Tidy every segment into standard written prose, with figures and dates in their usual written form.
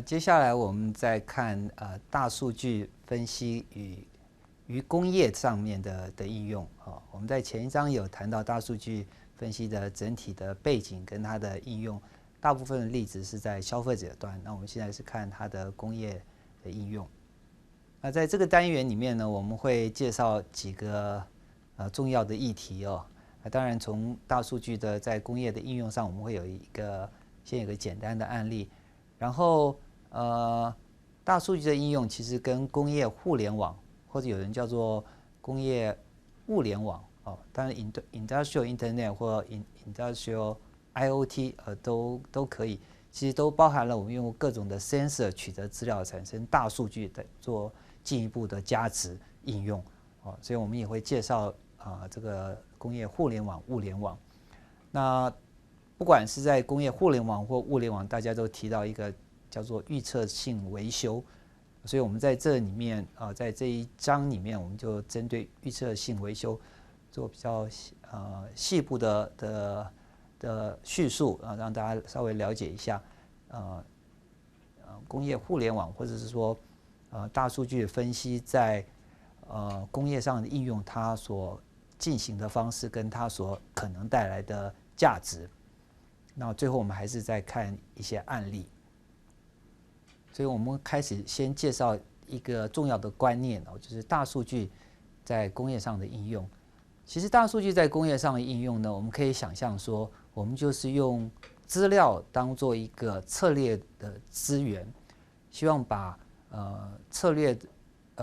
接下来我们再看大数据分析于工业上面的应用啊。我们在前一章有谈到大数据分析的整体的背景跟它的应用，大部分的例子是在消费者端。那我们现在是看它的工业的应用。那在这个单元里面呢，我们会介绍几个重要的议题哦。当然，从大数据的在工业的应用上，我们会先有一个简单的案例，然后大数据的应用其实跟工业互联网，或者有人叫做工业物联网哦，当然 industrial internet 或 industrial IoT 都可以，其实都包含了我们用各种的 sensor 取得资料，产生大数据的做进一步的加值应用哦，所以我们也会介绍这个工业互联网、物联网。那不管是在工业互联网或物联网，大家都提到一个叫做预测性维修，所以我们在这里面在这一章里面，我们就针对预测性维修做比较细部的叙述啊，让大家稍微了解一下工业互联网或者是说大数据分析在工业上的应用，它所进行的方式跟它所可能带来的价值。那最后我们还是再看一些案例，所以我们开始先介绍一个重要的观念哦，就是大数据在工业上的应用。其实大数据在工业上的应用呢，我们可以想象说，我们就是用资料当做一个策略的资源，希望把策略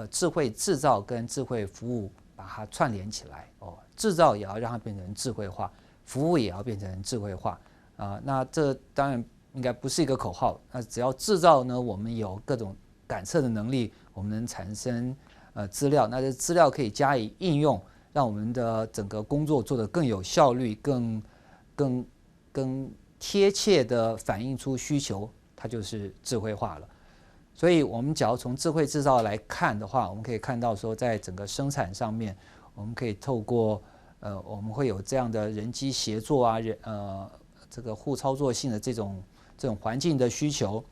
智慧制造跟智慧服务把它串联起来哦，制造也要让它变成智慧化，服务也要变成智慧化。那这当然应该不是一个口号。那只要制造呢，我们有各种感测的能力，我们能产生资料，那这资料可以加以应用，让我们的整个工作做得更有效率，更贴切的反映出需求，它就是智慧化了。所以我们只要从智慧制造来看的话，我们可以看到说，在整个生产上面，我们可以透过我们会有这样的人机协作啊，这个互操作性的这种环境的需求，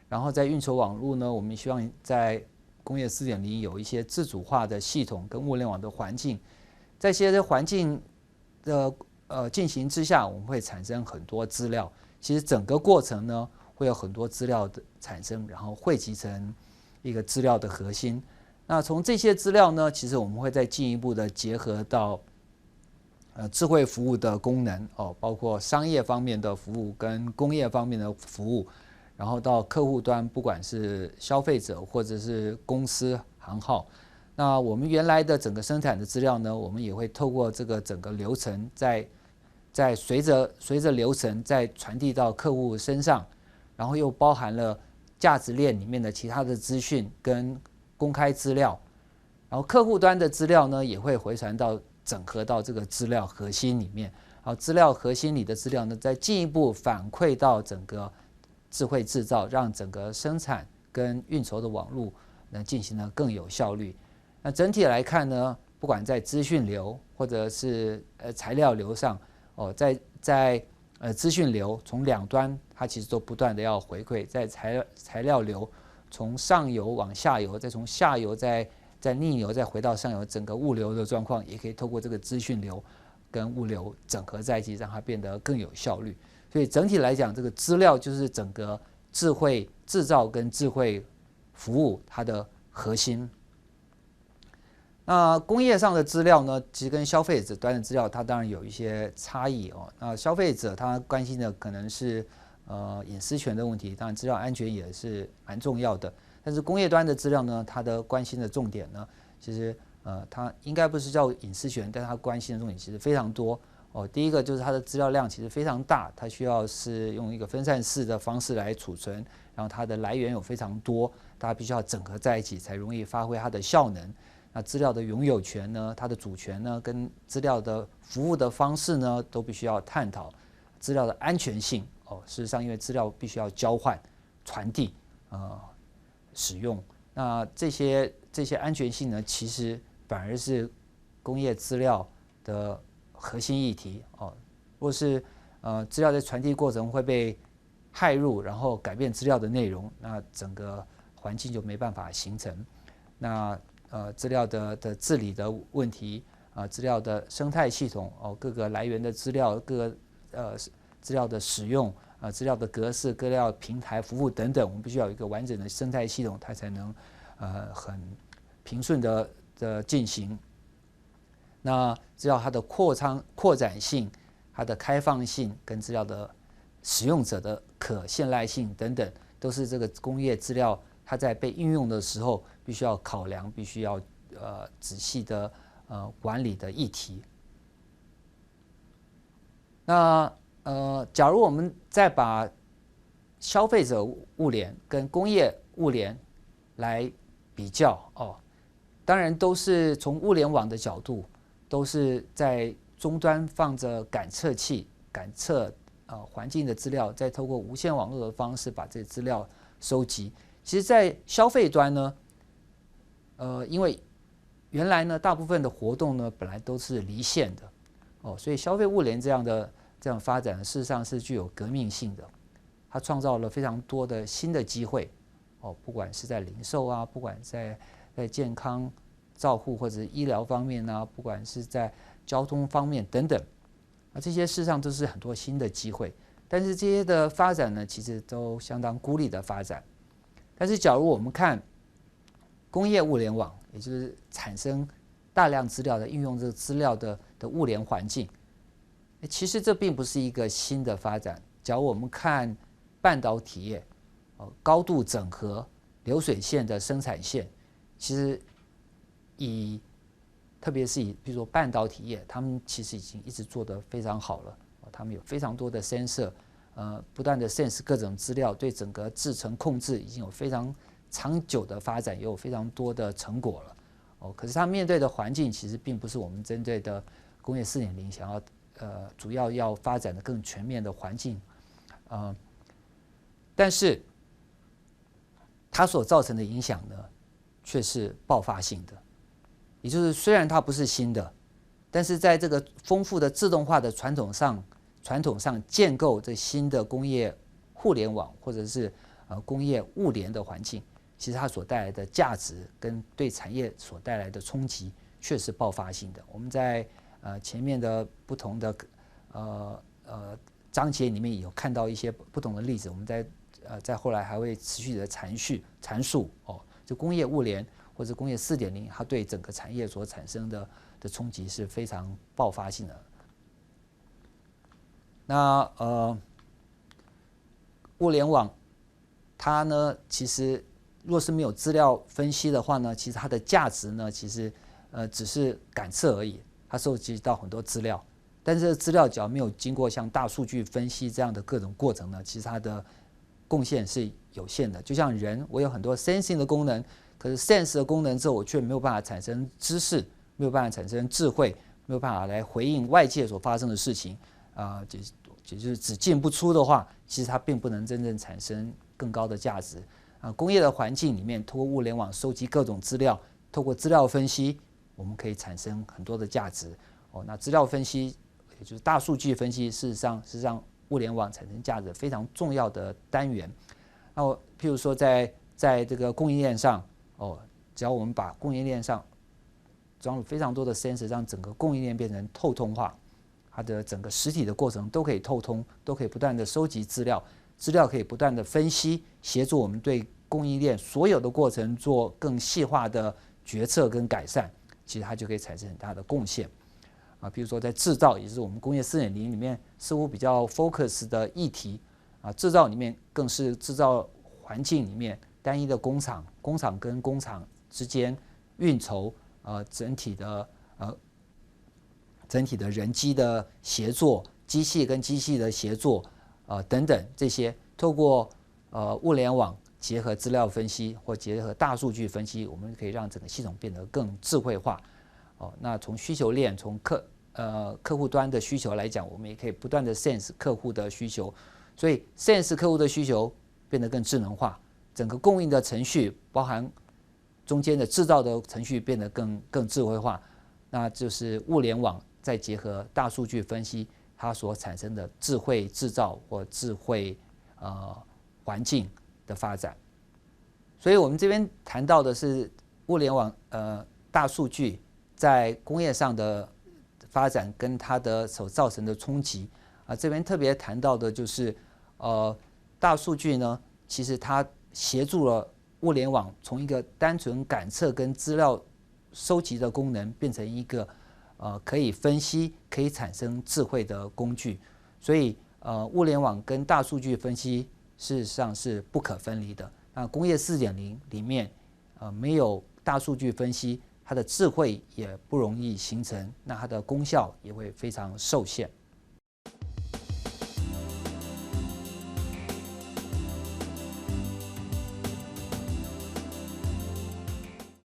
然后在运筹网络呢，我们希望在工业4.0有一些自主化的系统跟物联网的环境，在这些环境的进行之下，我们会产生很多资料。其实整个过程呢，会有很多资料的产生，然后汇集成一个资料的核心。那从这些资料呢，其实我们会再进一步的结合到智慧服务的功能哦，包括商业方面的服务跟工业方面的服务，然后到客户端，不管是消费者或者是公司行号。那我们原来的整个生产的资料呢，我们也会透过这个整个流程，在随着流程再传递到客户身上，然后又包含了价值链里面的其他的资讯跟公开资料，然后客户端的资料呢也会回传到整合到这个资料核心里面，然后资料核心里的资料呢再进一步反馈到整个智慧制造，让整个生产跟运筹的网络能进行得更有效率。那整体来看呢，不管在资讯流或者是材料流上哦，在资讯流从两端，它其实都不断的要回馈，在材料流从上游往下游，再从下游再逆流再回到上游，整个物流的状况也可以透过这个资讯流跟物流整合在一起，让它变得更有效率。所以整体来讲，这个资料就是整个智慧制造跟智慧服务它的核心。那工业上的资料呢，其实跟消费者端的资料，它当然有一些差异哦。那消费者他关心的可能是隐私权的问题，当然资料安全也是蛮重要的。但是工业端的资料呢，它的关心的重点呢，其实它应该不是叫隐私权，但它关心的重点其实非常多哦。第一个就是它的资料量其实非常大，它需要是用一个分散式的方式来储存，然后它的来源有非常多，大家必须要整合在一起，才容易发挥它的效能。那资料的拥有权呢，它的主权呢，跟资料的服务的方式呢，都必须要探讨。资料的安全性哦，事实上，因为资料必须要交换、传递、使用，那这些安全性呢，其实反而是工业资料的核心议题哦。如果是资料在传递过程会被骇入，然后改变资料的内容，那整个环境就没办法形成。那资料的治理的问题资料的生态系统各个来源的资料，各个资料的使用资料的格式、资料平台服务等等，我们必须要有一个完整的生态系统，它才能很平顺的进行。那资料它的扩展性、它的开放性跟资料的使用者的可信赖性等等，都是这个工业资料它在被应用的时候必须要考量、必须要仔细的管理的议题。那假如我们再把消费者物联跟工业物联来比较当然都是从物联网的角度，都是在终端放着感测器感测环境的资料，再透过无线网络的方式把这些资料收集。其实，在消费端呢，因为原来呢大部分的活动呢本来都是离线的所以消费物联这样发展事实上是具有革命性的，它创造了非常多的新的机会不管是在零售不管在健康照护或者是医疗方面不管是在交通方面等等这些事实上都是很多新的机会。但是这些的发展呢其实都相当孤立的发展。但是假如我们看工业物联网，也就是产生大量资料的应用这个资料的物联环境，其实这并不是一个新的发展。假如我们看半导体业高度整合流水线的生产线，其实特别是比如说半导体业，他们其实已经一直做得非常好了他们有非常多的 sensor不断的 sense 各种资料，对整个制程控制已经有非常长久的发展，也有非常多的成果了可是它面对的环境其实并不是我们针对的工业 4.0 想要主要要发展的更全面的环境但是它所造成的影响呢却是爆发性的。也就是虽然它不是新的，但是在这个丰富的自动化的传统上建构这新的工业互联网或者是工业物联的环境，其实它所带来的价值跟对产业所带来的冲击却是爆发性的。我们在前面的不同的章节里面有看到一些不同的例子，我们在后来还会持续的阐述就工业物联或者工业 4.0 它对整个产业所产生的冲击是非常爆发性的。那物联网它呢其实若是没有资料分析的话呢，其实它的价值呢其实只是感测而已，它收集到很多资料，但是这个资料只要没有经过像大数据分析这样的各种过程呢，其实它的贡献是有限的。就像人，我有很多 sensing 的功能，可是 sense 的功能之后我却没有办法产生知识，没有办法产生智慧，没有办法来回应外界所发生的事情也就是只进不出的话，其实它并不能真正产生更高的价值工业的环境里面，透过物联网收集各种资料，透过资料分析，我们可以产生很多的价值那资料分析也就是大数据分析，事实上物联网产生价值非常重要的单元。那譬如说在这个供应链上只要我们把供应链上装入非常多的 sensor， 让整个供应链变成透通化，它的整个实体的过程都可以透通，都可以不断的收集资料，资料可以不断的分析，协助我们对供应链所有的过程做更细化的决策跟改善，其实它就可以产生很大的贡献比如说在制造，也就是我们工业 4.0 里面似乎比较 focus 的议题制造里面更是制造环境里面单一的工厂跟工厂之间运筹整体的人机的协作，机器跟机器的协作等等，这些透过物联网结合资料分析或结合大数据分析，我们可以让整个系统变得更智慧化那从需求链从客户端的需求来讲，我们也可以不断的 sense 客户的需求，所以 sense 客户的需求变得更智能化，整个供应的程序包含中间的制造的程序变得更智慧化，那就是物联网再结合大数据分析它所产生的智慧制造或智慧环境的发展。所以我们这边谈到的是物联网大数据在工业上的发展跟它的所造成的冲击这边特别谈到的就是大数据呢，其实它协助了物联网从一个单纯感测跟资料收集的功能，变成一个可以分析、可以产生智慧的工具。所以物联网跟大数据分析事实上是不可分离的。那工业4.0里面没有大数据分析，它的智慧也不容易形成，那它的功效也会非常受限。